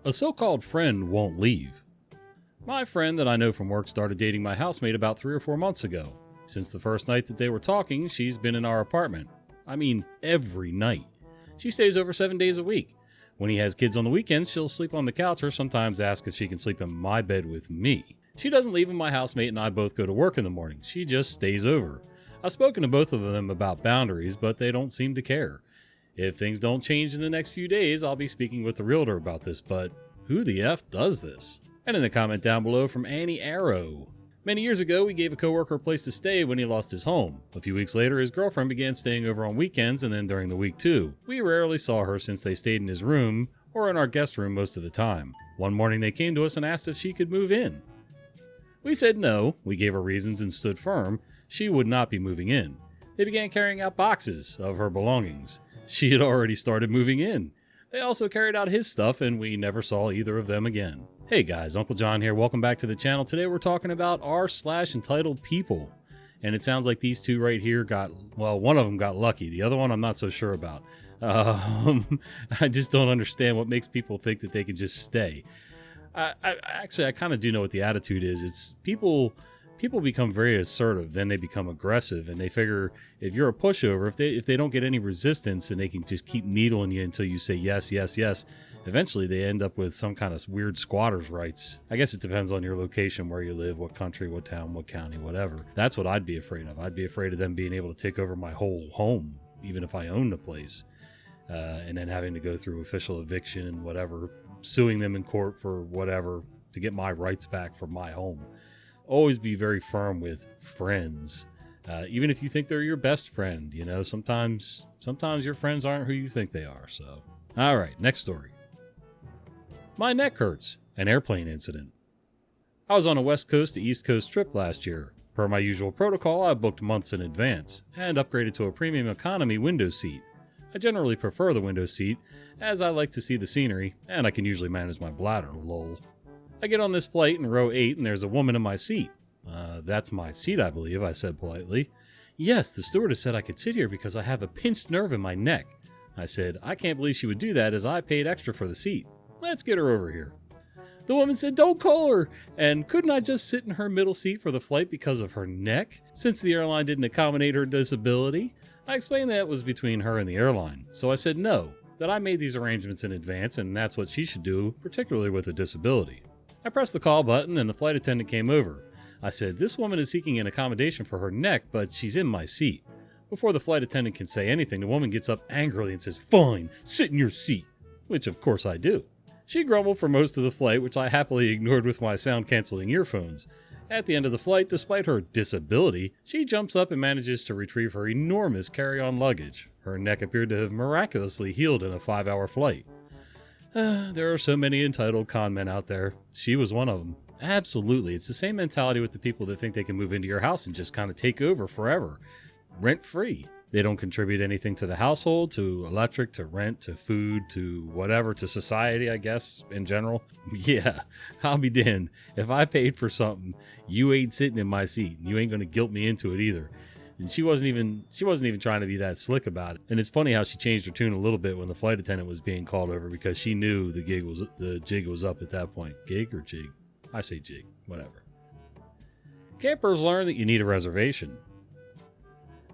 A so-called friend won't leave. My friend that I know from work started dating my housemate about 3 or 4 months ago. Since the first night that they were talking, she's been in our apartment. I mean, every night. She stays over 7 days a week. When he has kids on the weekends, she'll sleep on the couch or sometimes ask if she can sleep in my bed with me. She doesn't leave when my housemate and I both go to work in the morning. She just stays over. I've spoken to both of them about boundaries, but they don't seem to care. If things don't change in the next few days, I'll be speaking with the realtor about this, but who the F does this? And in the comment down below from Annie Arrow. Many years ago, we gave a coworker a place to stay when he lost his home. A few weeks later, his girlfriend began staying over on weekends and then during the week too. We rarely saw her since they stayed in his room or in our guest room most of the time. One morning they came to us and asked if she could move in. We said no. We gave her reasons and stood firm. She would not be moving in. They began carrying out boxes of her belongings. She had already started moving in. They also carried out his stuff and we never saw either of them again. Hey guys, Uncle Jon here. Welcome back to the channel. Today we're talking about r/entitled people. And it sounds like these two right here one of them got lucky. The other one I'm not so sure about. I just don't understand what makes people think that they can just stay. I kind of do know what the attitude is. It's people become very assertive, then they become aggressive, and they figure if you're a pushover, if they don't get any resistance and they can just keep needling you until you say yes, yes, yes, eventually they end up with some kind of weird squatter's rights. I guess it depends on your location, where you live, what country, what town, what county, whatever. That's what I'd be afraid of. I'd be afraid of them being able to take over my whole home, even if I owned the place, and then having to go through official eviction and whatever, suing them in court for whatever to get my rights back for my home. Always be very firm with friends, even if you think they're your best friend. You know, sometimes your friends aren't who you think they are. So, all right, next story. My neck hurts. An airplane incident. I was on a West Coast to East Coast trip last year. Per my usual protocol, I booked months in advance and upgraded to a premium economy window seat. I generally prefer the window seat, as I like to see the scenery, and I can usually manage my bladder, lol. I get on this flight in row 8 and there's a woman in my seat. That's my seat, I believe, I said politely. Yes, the stewardess said I could sit here because I have a pinched nerve in my neck. I said, I can't believe she would do that as I paid extra for the seat. Let's get her over here. The woman said, don't call her. And couldn't I just sit in her middle seat for the flight because of her neck, since the airline didn't accommodate her disability? I explained that it was between her and the airline. So I said no, that I made these arrangements in advance and that's what she should do, particularly with a disability. I pressed the call button and the flight attendant came over. I said, this woman is seeking an accommodation for her neck, but she's in my seat. Before the flight attendant can say anything, the woman gets up angrily and says, fine, sit in your seat, which of course I do. She grumbled for most of the flight, which I happily ignored with my sound-canceling earphones. At the end of the flight, despite her disability, she jumps up and manages to retrieve her enormous carry-on luggage. Her neck appeared to have miraculously healed in a 5-hour flight. There are so many entitled con men out there. She was one of them. Absolutely. It's the same mentality with the people that think they can move into your house and just kind of take over forever. Rent-free. They don't contribute anything to the household, to electric, to rent, to food, to whatever, to society, I guess, in general. Yeah, I'll be damned. If I paid for something, you ain't sitting in my seat. You ain't going to guilt me into it either. And she wasn't even trying to be that slick about it. And it's funny how she changed her tune a little bit when the flight attendant was being called over because she knew the jig was up at that point. Gig or jig? I say jig, whatever. Campers learn that you need a reservation.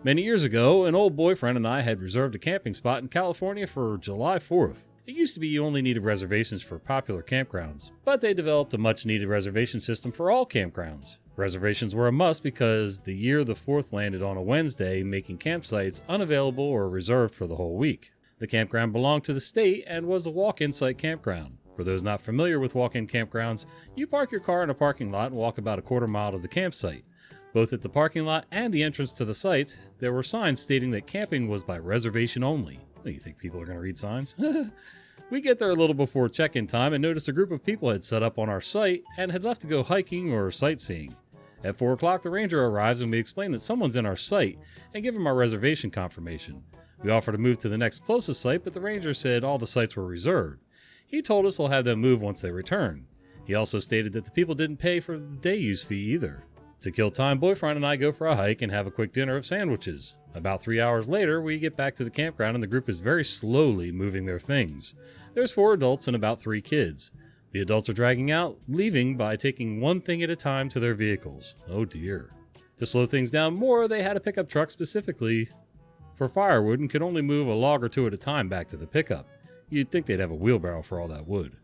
Many years ago, an old boyfriend and I had reserved a camping spot in California for July 4th. It used to be you only needed reservations for popular campgrounds, but they developed a much-needed reservation system for all campgrounds. Reservations were a must because the year the 4th landed on a Wednesday, making campsites unavailable or reserved for the whole week. The campground belonged to the state and was a walk-in site campground. For those not familiar with walk-in campgrounds, you park your car in a parking lot and walk about a quarter mile to the campsite. Both at the parking lot and the entrance to the sites, there were signs stating that camping was by reservation only. What, you think people are going to read signs? We get there a little before check-in time and noticed a group of people had set up on our site and had left to go hiking or sightseeing. At 4 o'clock, the ranger arrives and we explain that someone's in our site and give him our reservation confirmation. We offer to move to the next closest site, but the ranger said all the sites were reserved. He told us he'll have them move once they return. He also stated that the people didn't pay for the day use fee either. To kill time, boyfriend and I go for a hike and have a quick dinner of sandwiches. About 3 hours later, we get back to the campground and the group is very slowly moving their things. There's 4 adults and about 3 kids. The adults are dragging out, leaving by taking one thing at a time to their vehicles. Oh dear. To slow things down more, they had a pickup truck specifically for firewood and could only move a log or 2 at a time back to the pickup. You'd think they'd have a wheelbarrow for all that wood.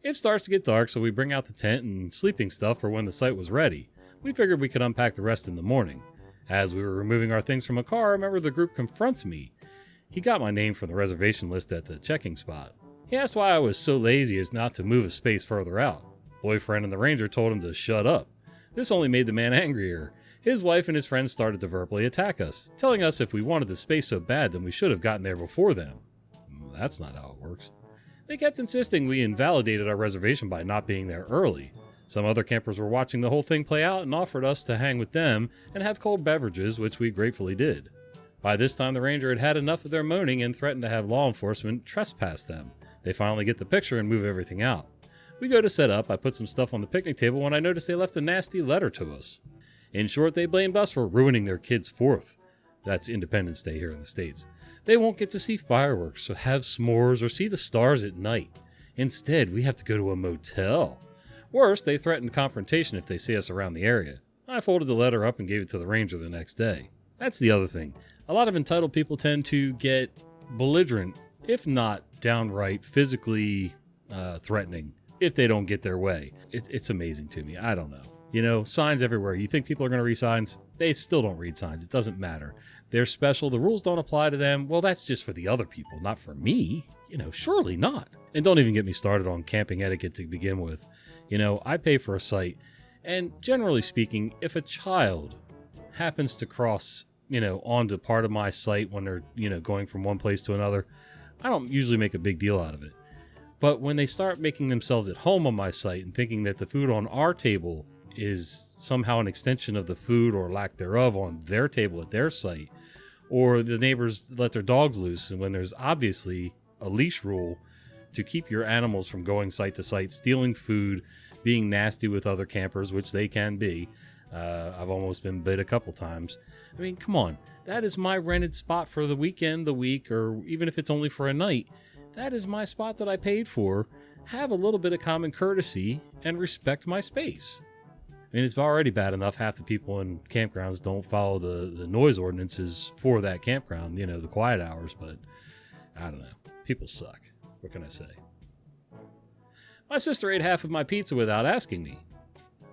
It starts to get dark, so we bring out the tent and sleeping stuff for when the site was ready. We figured we could unpack the rest in the morning. As we were removing our things from a car, a member of the group confronts me. He got my name from the reservation list at the checking spot. He asked why I was so lazy as not to move a space further out. Boyfriend and the ranger told him to shut up. This only made the man angrier. His wife and his friends started to verbally attack us, telling us if we wanted the space so bad then we should have gotten there before them. That's not how it works. They kept insisting we invalidated our reservation by not being there early. Some other campers were watching the whole thing play out and offered us to hang with them and have cold beverages, which we gratefully did. By this time, the ranger had had enough of their moaning and threatened to have law enforcement trespass them. They finally get the picture and move everything out. We go to set up. I put some stuff on the picnic table when I noticed they left a nasty letter to us. In short, they blamed us for ruining their kids' 4th. That's Independence Day here in the States. They won't get to see fireworks or have s'mores or see the stars at night. Instead, we have to go to a motel. Worse, they threatened confrontation if they see us around the area. I folded the letter up and gave it to the ranger the next day. That's the other thing. A lot of entitled people tend to get belligerent, if not downright physically threatening, if they don't get their way. It's amazing to me. I don't know. You know, signs everywhere. You think people are going to read signs? They still don't read signs. It doesn't matter. They're special. The rules don't apply to them. Well, that's just for the other people, not for me. You know, surely not. And don't even get me started on camping etiquette to begin with. You know, I pay for a site, and generally speaking, if a child happens to cross, onto part of my site when they're, going from one place to another, I don't usually make a big deal out of it. But when they start making themselves at home on my site and thinking that the food on our table is somehow an extension of the food or lack thereof on their table at their site, or the neighbors let their dogs loose and when there's obviously a leash rule to keep your animals from going site to site, stealing food, being nasty with other campers, which they can be. I've almost been bit a couple times. I mean, come on. That is my rented spot for the weekend, the week, or even if it's only for a night. That is my spot that I paid for. Have a little bit of common courtesy and respect my space. I mean, it's already bad enough half the people in campgrounds don't follow the noise ordinances for that campground, the quiet hours, but I don't know. People suck. What can I say? My sister ate half of my pizza without asking me.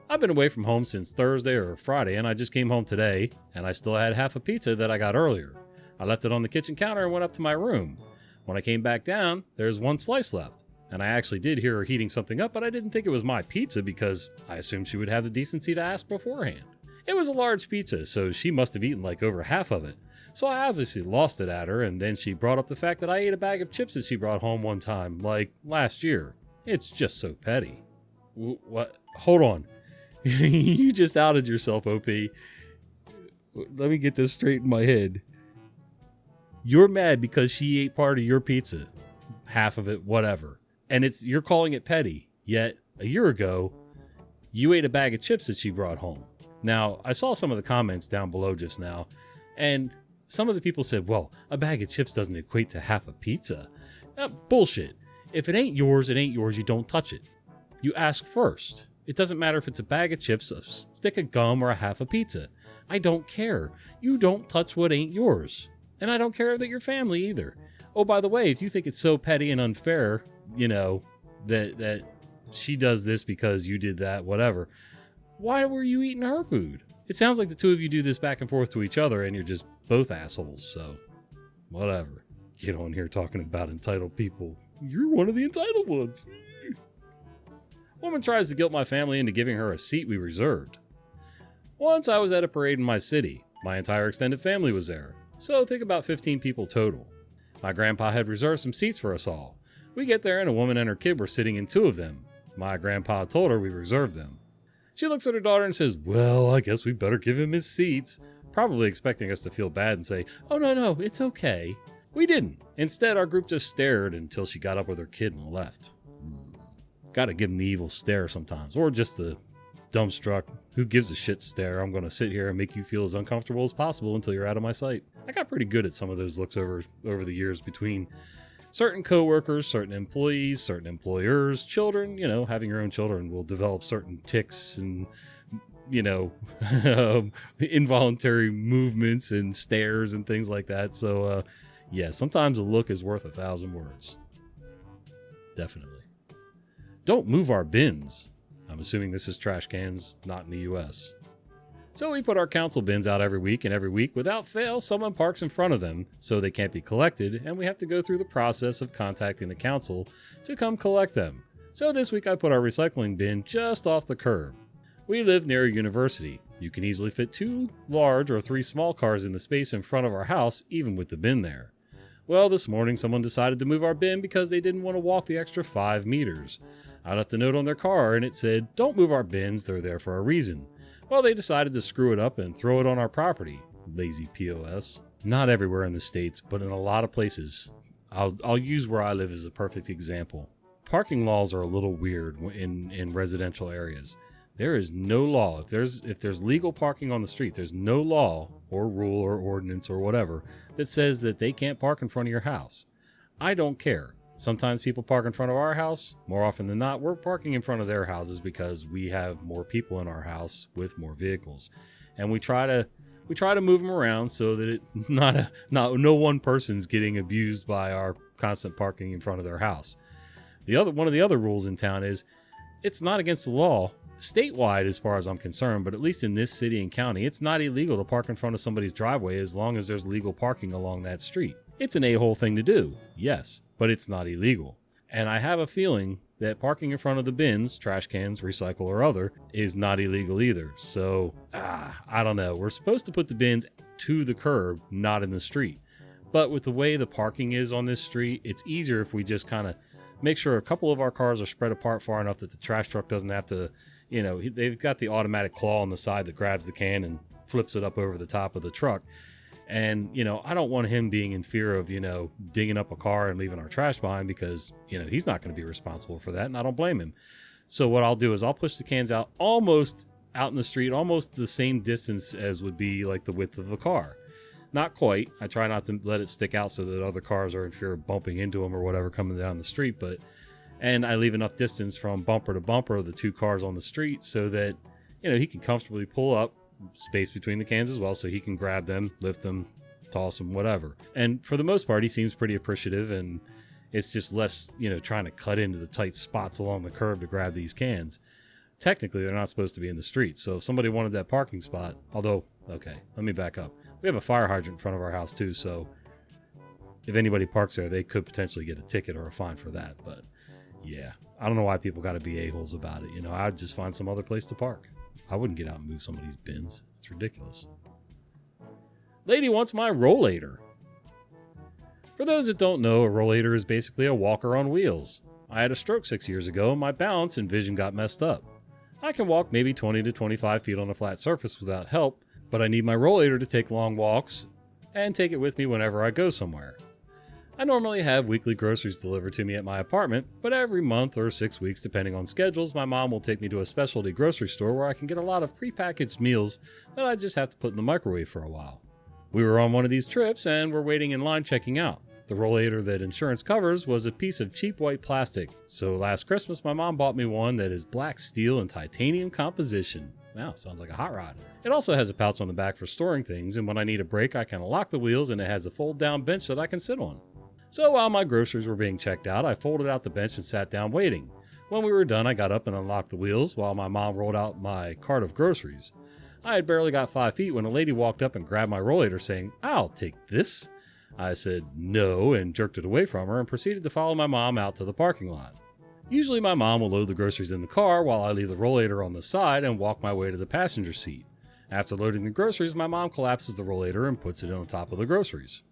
I've been away from home since Thursday or Friday, and I just came home today, and I still had half a pizza that I got earlier. I left it on the kitchen counter and went up to my room. When I came back down, there's 1 slice left. And I actually did hear her heating something up, but I didn't think it was my pizza because I assumed she would have the decency to ask beforehand. It was a large pizza, so she must have eaten like over half of it. So I obviously lost it at her, and then she brought up the fact that I ate a bag of chips that she brought home one time, like last year. It's just so petty. What? Hold on. You just outed yourself, OP. Let me get this straight in my head. You're mad because she ate part of your pizza. Half of it, whatever. And you're calling it petty. Yet, a year ago, you ate a bag of chips that she brought home. Now, I saw some of the comments down below just now, and some of the people said, well, a bag of chips doesn't equate to half a pizza. Bullshit. If it ain't yours, you don't touch it. You ask first. It doesn't matter if it's a bag of chips, a stick of gum, or a half a pizza. I don't care. You don't touch what ain't yours. And I don't care that you're family either. Oh, by the way, if you think it's so petty and unfair, that she does this because you did that, whatever, why were you eating her food? It sounds like the two of you do this back and forth to each other and you're just both assholes, so whatever. Get on here talking about entitled people. You're one of the entitled ones. Woman tries to guilt my family into giving her a seat we reserved. Once I was at a parade in my city. My entire extended family was there, so think about 15 people total. My grandpa had reserved some seats for us all. We get there and a woman and her kid were sitting in 2 of them. My grandpa told her we reserved them. She looks at her daughter and says, well, I guess we better give him his seats, probably expecting us to feel bad and say, oh no, it's okay. We didn't. Instead, our group just stared until she got up with her kid and left. Gotta give them the evil stare sometimes, or just the dumbstruck, who gives a shit stare. I'm going to sit here and make you feel as uncomfortable as possible until you're out of my sight. I got pretty good at some of those looks over the years between certain coworkers, certain employees, certain employers, children. Having your own children will develop certain tics and, involuntary movements and stares and things like that. So, yeah, sometimes a look is worth 1,000 words. Definitely. Don't move our bins. I'm assuming this is trash cans, not in the US. So we put our council bins out every week, and every week, without fail, someone parks in front of them, so they can't be collected, and we have to go through the process of contacting the council to come collect them. So this week I put our recycling bin just off the curb. We live near a university. You can easily fit 2 large or 3 small cars in the space in front of our house, even with the bin there. Well, this morning someone decided to move our bin because they didn't want to walk the extra 5 meters. I left a note on their car and it said, "Don't move our bins, they're there for a reason." Well, they decided to screw it up and throw it on our property. Lazy POS. Not everywhere in the States, but in a lot of places. I'll use where I live as a perfect example. Parking laws are a little weird in residential areas. There is no law. If there's legal parking on the street, there's no law or rule or ordinance or whatever that says that they can't park in front of your house. I don't care. Sometimes people park in front of our house. More often than not, we're parking in front of their houses because we have more people in our house with more vehicles. And we try to move them around so that no one person's getting abused by our constant parking in front of their house. One of the other rules in town is it's not against the law statewide as far as I'm concerned, but at least in this city and county, it's not illegal to park in front of somebody's driveway as long as there's legal parking along that street. It's an a-hole thing to do, yes, but it's not illegal. And I have a feeling that parking in front of the bins, trash cans, recycle or other, is not illegal either. So, I don't know. We're supposed to put the bins to the curb, not in the street. But with the way the parking is on this street, it's easier if we just kind of make sure a couple of our cars are spread apart far enough that the trash truck doesn't have to, they've got the automatic claw on the side that grabs the can and flips it up over the top of the truck. And, I don't want him being in fear of, digging up a car and leaving our trash behind because, he's not going to be responsible for that. And I don't blame him. So what I'll do is I'll push the cans out almost out in the street, almost the same distance as would be like the width of the car. Not quite. I try not to let it stick out so that other cars are in fear of bumping into them or whatever coming down the street. And I leave enough distance from bumper to bumper of the 2 cars on the street so that, he can comfortably pull up, space between the cans as well, so he can grab them, lift them, toss them, whatever. And for the most part, he seems pretty appreciative, and it's just less, trying to cut into the tight spots along the curb to grab these cans. Technically, they're not supposed to be in the street, so if somebody wanted that parking spot, although, okay, let me back up. We have a fire hydrant in front of our house too, so if anybody parks there, they could potentially get a ticket or a fine for that. But yeah, I don't know why people got to be a-holes about it. I'd just find some other place to park. I wouldn't get out and move somebody's bins. It's ridiculous. Lady wants my rollator. For those that don't know, a rollator is basically a walker on wheels. I had a stroke 6 years ago and my balance and vision got messed up. I can walk maybe 20 to 25 feet on a flat surface without help, but I need my rollator to take long walks and take it with me whenever I go somewhere. I normally have weekly groceries delivered to me at my apartment, but every month or 6 weeks, depending on schedules, my mom will take me to a specialty grocery store where I can get a lot of prepackaged meals that I just have to put in the microwave for a while. We were on one of these trips and were waiting in line checking out. The rollator that insurance covers was a piece of cheap white plastic, so last Christmas my mom bought me one that is black steel and titanium composition. Wow, sounds like a hot rod. It also has a pouch on the back for storing things, and when I need a break I can lock the wheels and it has a fold-down bench that I can sit on. So while my groceries were being checked out, I folded out the bench and sat down waiting. When we were done, I got up and unlocked the wheels while my mom rolled out my cart of groceries. I had barely got 5 feet when a lady walked up and grabbed my rollator saying, "I'll take this." I said no and jerked it away from her and proceeded to follow my mom out to the parking lot. Usually my mom will load the groceries in the car while I leave the rollator on the side and walk my way to the passenger seat. After loading the groceries, my mom collapses the rollator and puts it on top of the groceries.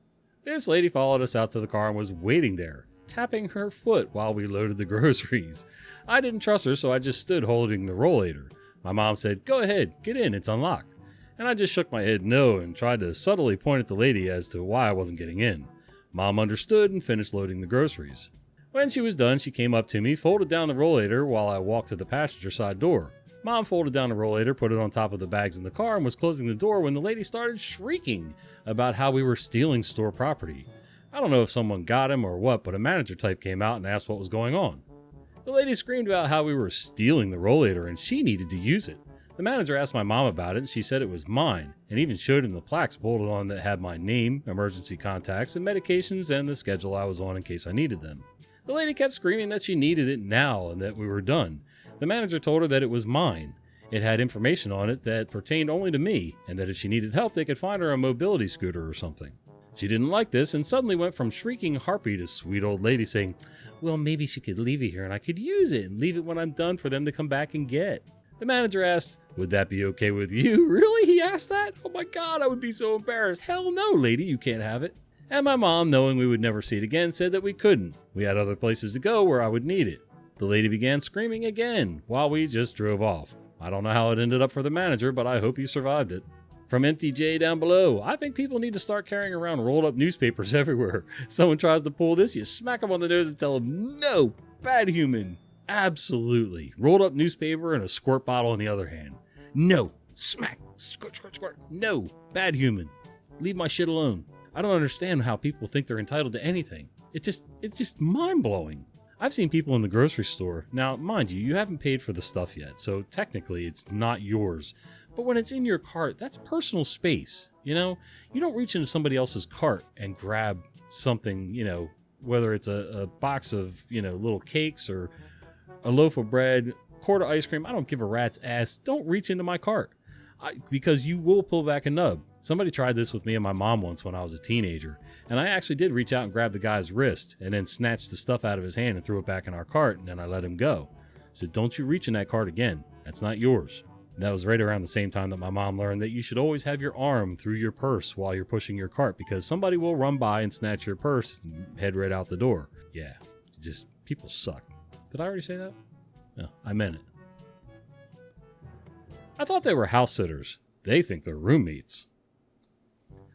This lady followed us out to the car and was waiting there, tapping her foot while we loaded the groceries. I didn't trust her, so I just stood holding the rollator. My mom said, "Go ahead, get in, it's unlocked." And I just shook my head no and tried to subtly point at the lady as to why I wasn't getting in. Mom understood and finished loading the groceries. When she was done, she came up to me, folded down the rollator while I walked to the passenger side door. Mom folded down the rollator, put it on top of the bags in the car, and was closing the door when the lady started shrieking about how we were stealing store property. I don't know if someone got him or what, but a manager type came out and asked what was going on. The lady screamed about how we were stealing the rollator and she needed to use it. The manager asked my mom about it and she said it was mine, and even showed him the plaques bolted on that had my name, emergency contacts, and medications and the schedule I was on in case I needed them. The lady kept screaming that she needed it now and that we were done. The manager told her that it was mine. It had information on it that pertained only to me, and that if she needed help they could find her a mobility scooter or something. She didn't like this and suddenly went from shrieking harpy to sweet old lady saying, well, maybe she could leave it here and I could use it and leave it when I'm done for them to come back and get. The manager asked, would that be okay with you? Really? He asked that? Oh my God, I would be so embarrassed. Hell no, lady, you can't have it. And my mom, knowing we would never see it again, said that we couldn't. We had other places to go where I would need it. The lady began screaming again while we just drove off. I don't know how it ended up for the manager, but I hope he survived it. From Empty J down below, I think people need to start carrying around rolled up newspapers everywhere. Someone tries to pull this, you smack them on the nose and tell them, no, bad human. Absolutely. Rolled up newspaper and a squirt bottle in the other hand. No, smack, squirt, squirt, squirt. No, bad human. Leave my shit alone. I don't understand how people think they're entitled to anything. It's just mind-blowing. I've seen people in the grocery store. Now, mind you, you haven't paid for the stuff yet, so technically it's not yours. But when it's in your cart, that's personal space, you know? You don't reach into somebody else's cart and grab something, you know, whether it's a box of, you know, little cakes or a loaf of bread, quart of ice cream. I don't give a rat's ass. Don't reach into my cart because you will pull back a nub. Somebody tried this with me and my mom once when I was a teenager, and I actually did reach out and grab the guy's wrist and then snatched the stuff out of his hand and threw it back in our cart, and then I let him go. I said, don't you reach in that cart again. That's not yours. And that was right around the same time that my mom learned that you should always have your arm through your purse while you're pushing your cart because somebody will run by and snatch your purse and head right out the door. Yeah, just people suck. Did I already say that? No, I meant it. I thought they were house sitters. They think they're roommates.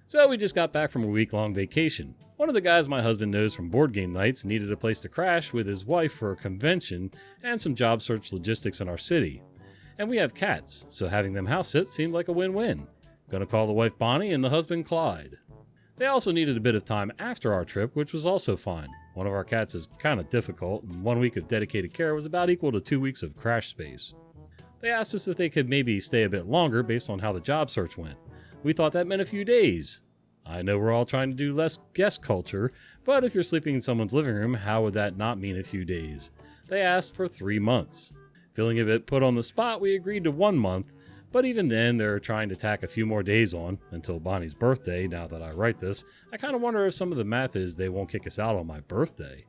So we just got back from a week-long vacation. One of the guys my husband knows from board game nights needed a place to crash with his wife for a convention and some job search logistics in our city. And we have cats, so having them house sit seemed like a win-win. Gonna call the wife Bonnie and the husband Clyde. They also needed a bit of time after our trip, which was also fine. One of our cats is kind of difficult, and 1 week of dedicated care was about equal to 2 weeks of crash space. They asked us if they could maybe stay a bit longer based on how the job search went. We thought that meant a few days. I know we're all trying to do less guest culture, but if you're sleeping in someone's living room, how would that not mean a few days? They asked for 3 months. Feeling a bit put on the spot, we agreed to 1 month, but even then they're trying to tack a few more days on, until Bonnie's birthday. Now that I write this, I kind of wonder if some of the math is they won't kick us out on my birthday.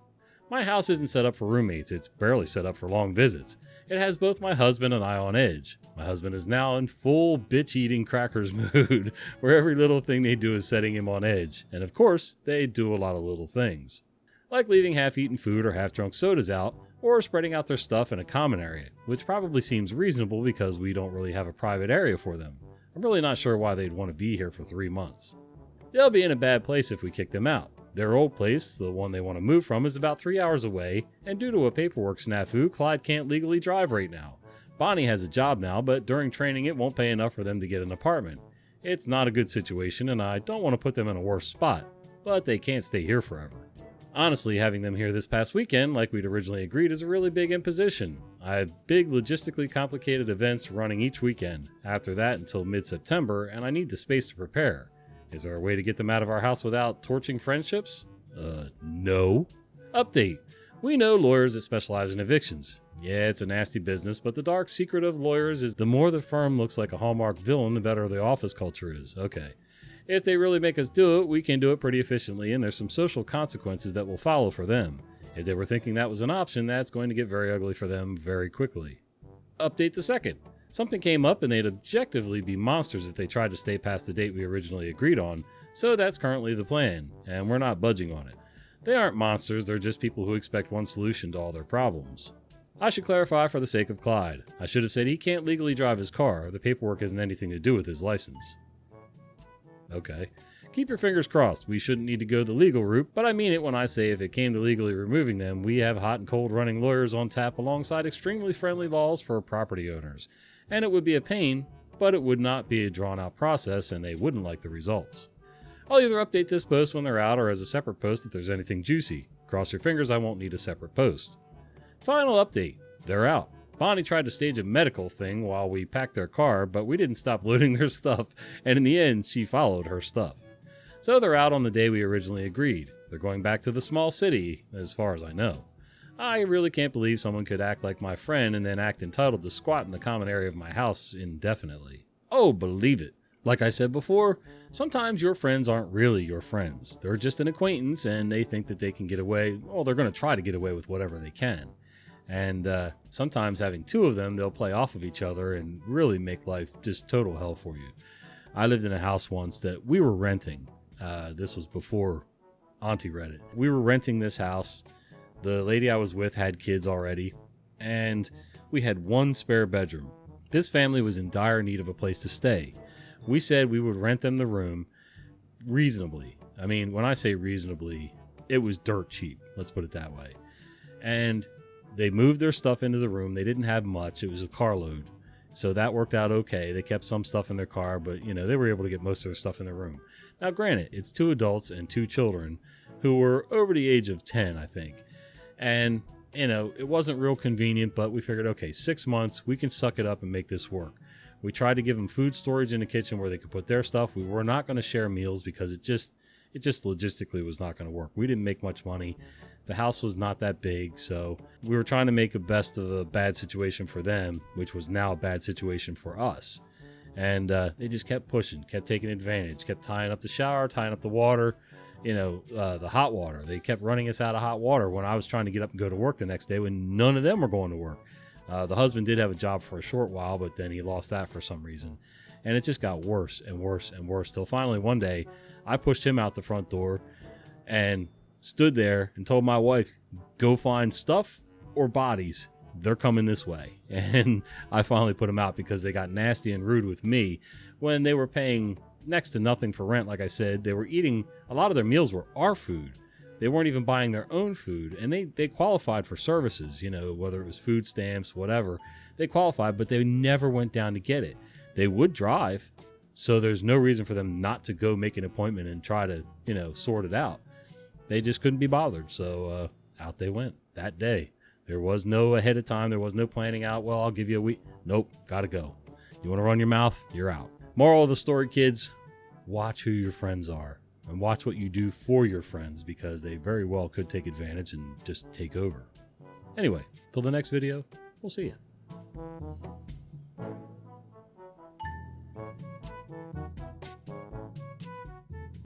My house isn't set up for roommates, it's barely set up for long visits. It has both my husband and I on edge. My husband is now in full bitch-eating crackers mood, where every little thing they do is setting him on edge. And of course, they do a lot of little things. Like leaving half-eaten food or half-drunk sodas out, or spreading out their stuff in a common area, which probably seems reasonable because we don't really have a private area for them. I'm really not sure why they'd want to be here for 3 months. They'll be in a bad place if we kick them out. Their old place, the one they want to move from, is about 3 hours away, and due to a paperwork snafu, Clyde can't legally drive right now. Bonnie has a job now, but during training it won't pay enough for them to get an apartment. It's not a good situation, and I don't want to put them in a worse spot, but they can't stay here forever. Honestly, having them here this past weekend, like we'd originally agreed, is a really big imposition. I have big logistically complicated events running each weekend, after that until mid-September, and I need the space to prepare. Is there a way to get them out of our house without torching friendships? No. Update. We know lawyers that specialize in evictions. Yeah, it's a nasty business, but the dark secret of lawyers is the more the firm looks like a Hallmark villain, the better the office culture is. Okay. If they really make us do it, we can do it pretty efficiently, and there's some social consequences that will follow for them. If they were thinking that was an option, that's going to get very ugly for them very quickly. Update the second. Something came up and they'd objectively be monsters if they tried to stay past the date we originally agreed on, so that's currently the plan, and we're not budging on it. They aren't monsters, they're just people who expect one solution to all their problems. I should clarify for the sake of Clyde. I should have said he can't legally drive his car, the paperwork hasn't anything to do with his license. Okay. Keep your fingers crossed, we shouldn't need to go the legal route, but I mean it when I say if it came to legally removing them, we have hot and cold running lawyers on tap alongside extremely friendly laws for property owners. and it would be a pain, but it would not be a drawn-out process and they wouldn't like the results. I'll either update this post when they're out or as a separate post if there's anything juicy. Cross your fingers I won't need a separate post. Final update. They're out. Bonnie tried to stage a medical thing while we packed their car, but we didn't stop loading their stuff, and in the end, she followed her stuff. So they're out on the day we originally agreed. They're going back to the small city, as far as I know. I really can't believe someone could act like my friend and then act entitled to squat in the common area of my house indefinitely. Oh, believe it. Like I said before, sometimes your friends aren't really your friends. They're just an acquaintance and they think that they can get away, well, they're going to try to get away with whatever they can. And sometimes having two of them, they'll play off of each other and really make life just total hell for you. I lived in a house once that we were renting. This was before Auntie Reddit. We were renting this house. The lady I was with had kids already, and we had one spare bedroom. This family was in dire need of a place to stay. We said we would rent them the room reasonably. I mean, when I say reasonably, it was dirt cheap. Let's put it that way. And they moved their stuff into the room. They didn't have much. It was a carload. So that worked out okay. They kept some stuff in their car, but they were able to get most of their stuff in their room. Now, granted, it's 2 adults and 2 children who were over the age of 10, I think. And, it wasn't real convenient, but we figured, okay, 6 months, we can suck it up and make this work. We tried to give them food storage in the kitchen where they could put their stuff. We were not going to share meals because it just logistically was not going to work. We didn't make much money. The house was not that big, so we were trying to make the best of a bad situation for them, which was now a bad situation for us. And they just kept pushing, kept taking advantage, kept tying up the shower, tying up the water, the hot water. They kept running us out of hot water when I was trying to get up and go to work the next day when none of them were going to work. The husband did have a job for a short while, but then he lost that for some reason. And it just got worse and worse and worse till finally one day I pushed him out the front door and stood there and told my wife, go find stuff or bodies. They're coming this way. And I finally put them out because they got nasty and rude with me when they were paying next to nothing for rent. Like I said, they were eating, a lot of their meals were our food. They weren't even buying their own food, and they qualified for services, whether it was food stamps, whatever. They qualified, but they never went down to get it. They would drive, so there's no reason for them not to go make an appointment and try to, sort it out. They just couldn't be bothered, so out they went that day. There was no ahead of time. There was no planning out. Well, I'll give you a week. Nope, gotta go. You want to run your mouth? You're out. Moral of the story, kids, watch who your friends are and watch what you do for your friends because they very well could take advantage and just take over. Anyway, till the next video, we'll see you.